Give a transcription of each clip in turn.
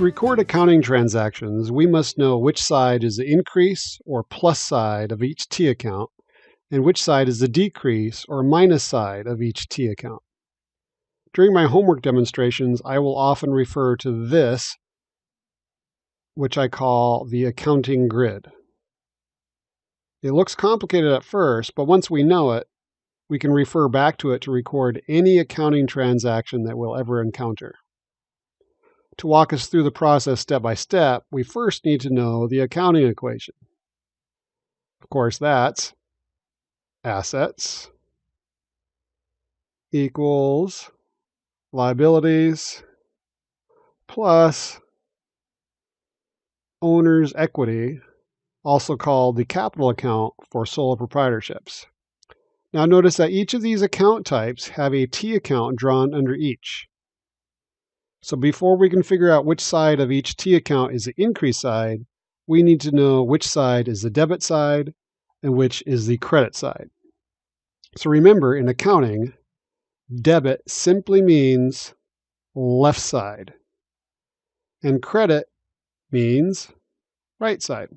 To record accounting transactions, we must know which side is the increase or plus side of each T account and which side is the decrease or minus side of each T account. During my homework demonstrations, I will often refer to this, which I call the accounting grid. It looks complicated at first, but once we know it, we can refer back to it to record any accounting transaction that we'll ever encounter. To walk us through the process step by step, we first need to know the accounting equation. Of course, that's assets equals liabilities plus owner's equity, also called the capital account for sole proprietorships. Now notice that each of these account types have a T account drawn under each. So before we can figure out which side of each T account is the increase side, we need to know which side is the debit side and which is the credit side. So remember, in accounting, debit simply means left side, and credit means right side.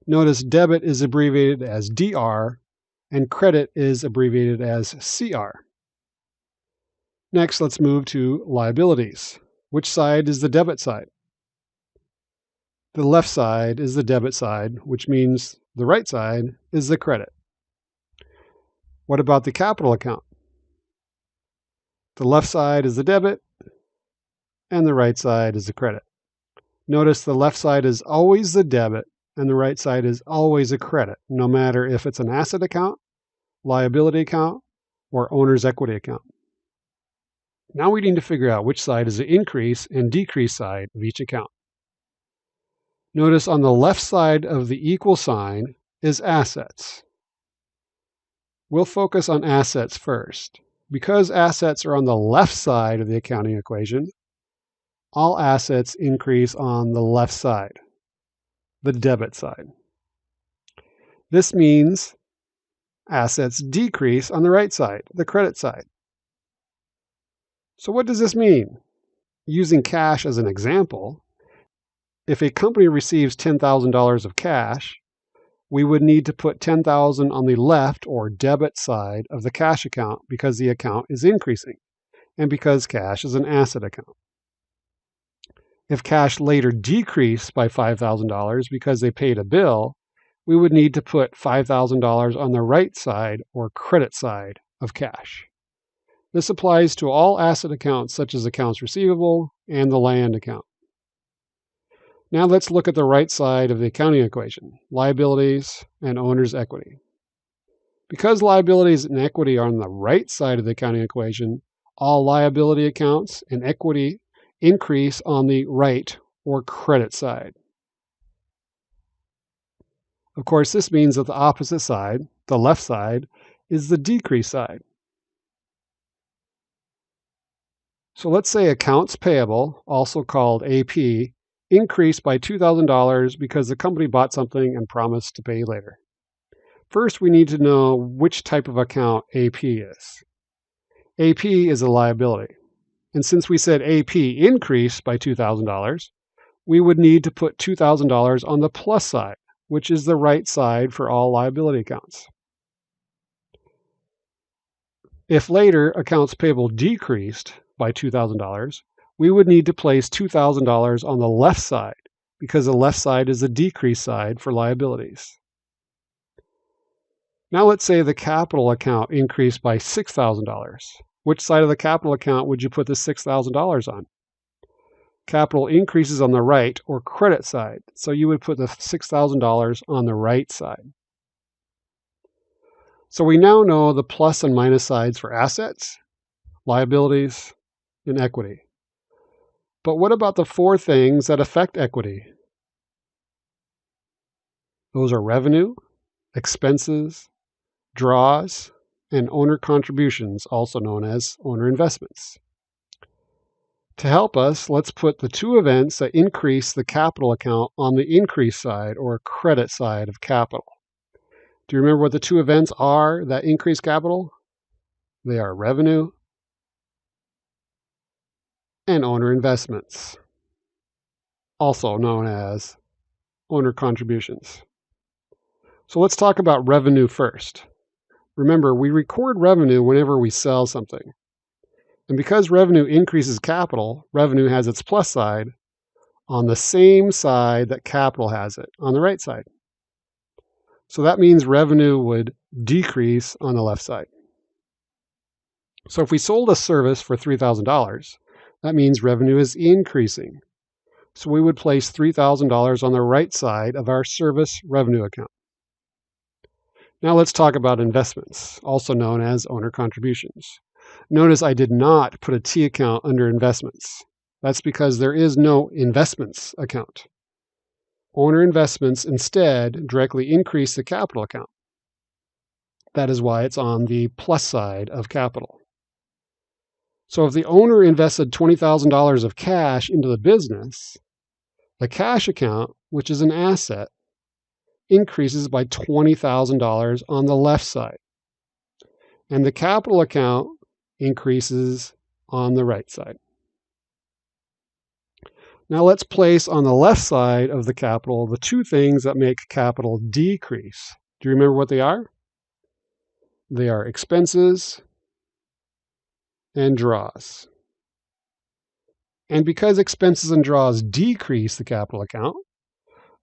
Notice debit is abbreviated as DR and credit is abbreviated as CR. Next, let's move to liabilities. Which side is the debit side? The left side is the debit side, which means the right side is the credit. What about the capital account? The left side is the debit, and the right side is the credit. Notice the left side is always the debit, and the right side is always a credit, no matter if it's an asset account, liability account, or owner's equity account. Now we need to figure out which side is the increase and decrease side of each account. Notice on the left side of the equal sign is assets. We'll focus on assets first. Because assets are on the left side of the accounting equation, all assets increase on the left side, the debit side. This means assets decrease on the right side, the credit side. So what does this mean? Using cash as an example, if a company receives $10,000 of cash, we would need to put $10,000 on the left or debit side of the cash account because the account is increasing and because cash is an asset account. If cash later decreased by $5,000 because they paid a bill, we would need to put $5,000 on the right side or credit side of cash. This applies to all asset accounts such as accounts receivable and the land account. Now let's look at the right side of the accounting equation, liabilities and owner's equity. Because liabilities and equity are on the right side of the accounting equation, all liability accounts and equity increase on the right or credit side. Of course, this means that the opposite side, the left side, is the decrease side. So let's say accounts payable, also called AP, increased by $2,000 because the company bought something and promised to pay later. First, we need to know which type of account AP is. AP is a liability. And since we said AP increased by $2,000, we would need to put $2,000 on the plus side, which is the right side for all liability accounts. If later accounts payable decreased by $2,000, we would need to place $2,000 on the left side because the left side is the decrease side for liabilities. Now let's say the capital account increased by $6,000. Which side of the capital account would you put the $6,000 on? Capital increases on the right or credit side, so you would put the $6,000 on the right side. So we now know the plus and minus sides for assets, liabilities, and equity. But what about the four things that affect equity? Those are revenue, expenses, draws, and owner contributions, also known as owner investments. To help us, let's put the two events that increase the capital account on the increase side or credit side of capital. Do you remember what the two events are that increase capital? They are revenue and owner investments. also known as owner contributions. So let's talk about revenue first. Remember, we record revenue whenever we sell something. And because revenue increases capital, revenue has its plus side on the same side that capital has it, on the right side. So that means revenue would decrease on the left side. So if we sold a service for $3,000, that means revenue is increasing. So we would place $3,000 on the right side of our service revenue account. Now let's talk about investments, also known as owner contributions. Notice I did not put a T account under investments. That's because there is no investments account. Owner investments instead directly increase the capital account. That is why it's on the plus side of capital. So if the owner invested $20,000 of cash into the business, the cash account, which is an asset, increases by $20,000 on the left side. And the capital account increases on the right side. Now let's place on the left side of the capital the two things that make capital decrease. Do you remember what they are? They are expenses and draws. And because expenses and draws decrease the capital account,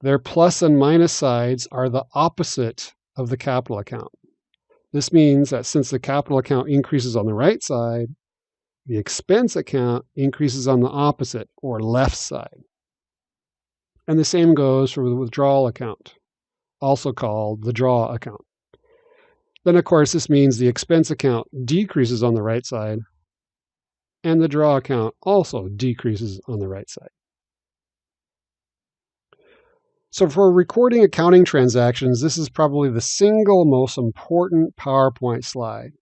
their plus and minus sides are the opposite of the capital account. This means that since the capital account increases on the right side, the expense account increases on the opposite or left side. And the same goes for the withdrawal account, also called the draw account. Then, of course, this means the expense account decreases on the right side, and the draw account also decreases on the right side. So for recording accounting transactions, this is probably the single most important PowerPoint slide.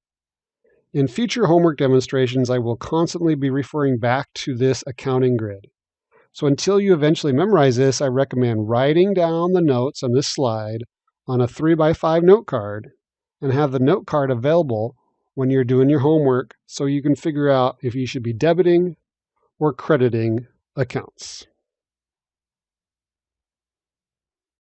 In future homework demonstrations, I will constantly be referring back to this accounting grid. So until you eventually memorize this, I recommend writing down the notes on this slide on a 3x5 note card and have the note card available when you're doing your homework so you can figure out if you should be debiting or crediting accounts.